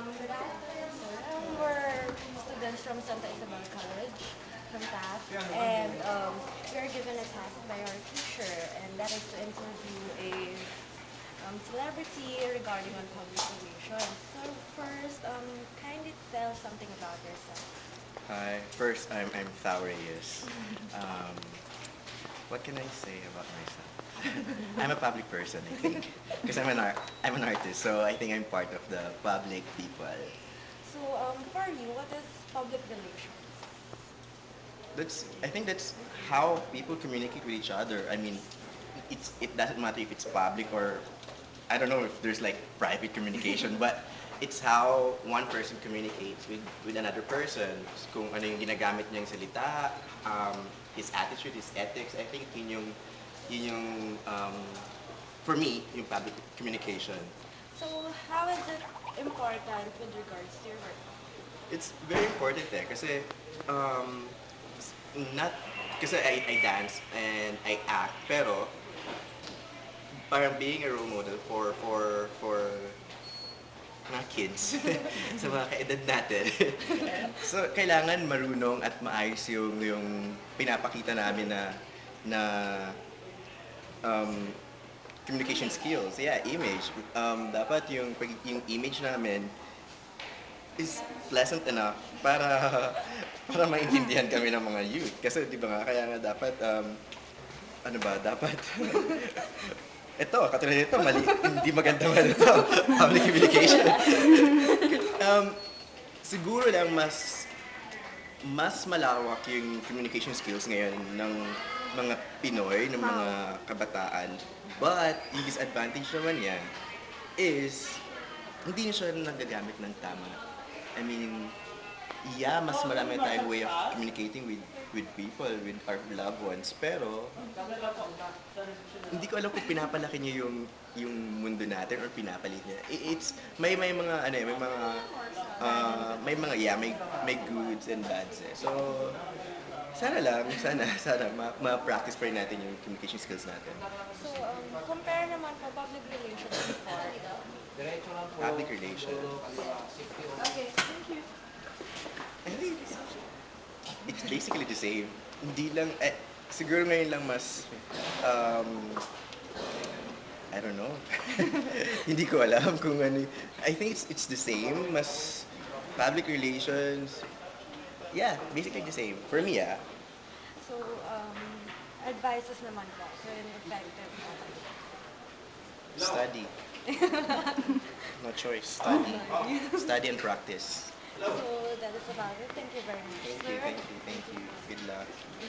Good afternoon, sir. We're students from Santa Isabel College, from TAF, and we are given a task by our teacher, and that is to interview a celebrity regarding on public relations. So first, kindly tell something about yourself. Hi. First, I'm Thao Reyes. Um, what can I say about myself? I'm a public person, I think, because I'm an artist, so I think I'm part of the public people. So for you, what is public relations? I think that's how people communicate with each other. I mean, it doesn't matter if it's public or I don't know if there's like private communication, but it's how one person communicates with another person. Kung ano yung ginagamit niyang salita, his attitude, his ethics. I think for me, yung public communication. So how is it important with regards to your work? It's very important kasi um, not kasi I dance and I act, pero parang being a role model for mga kids sa mga kaedad natin. So kailangan marunong at maayos yung pinapakita namin na um, communication skills. Yeah, image. Dapat yung image namin is pleasant enough para maintindihan kami ng mga youth. Kasi di ba nga, kaya nga dapat, ano ba, dapat, ito, katulad nito, mali, hindi maganda man ito, public communication. Siguro lang mas malawak yung communication skills ngayon ng mga Pinoy, ng mga kabataan. But, yung disadvantage naman yan is, hindi na siya nagagamit ng tama. I mean, yeah, mas marami tayong way of communicating with people, with our loved ones. Pero, hindi ko alam kung pinapalaki niya yung mundo natin or pinapalit niya. May mga ano may goods and bads eh. So sana ma-practice pa rin natin yung communication skills natin. So compare naman po public relations before. Public relations. Okay, thank you. I think it's basically the same. Hindi lang, siguro ngayon lang mas, I don't know. Hindi ko alam kung ano. I think it's the same. Mas public relations. Yeah, basically the same. For me, yeah. So advices naman po to an effective Study. No choice. Study. Study and practice. So that is about it. Thank you very much, Thank sir. you. Good luck.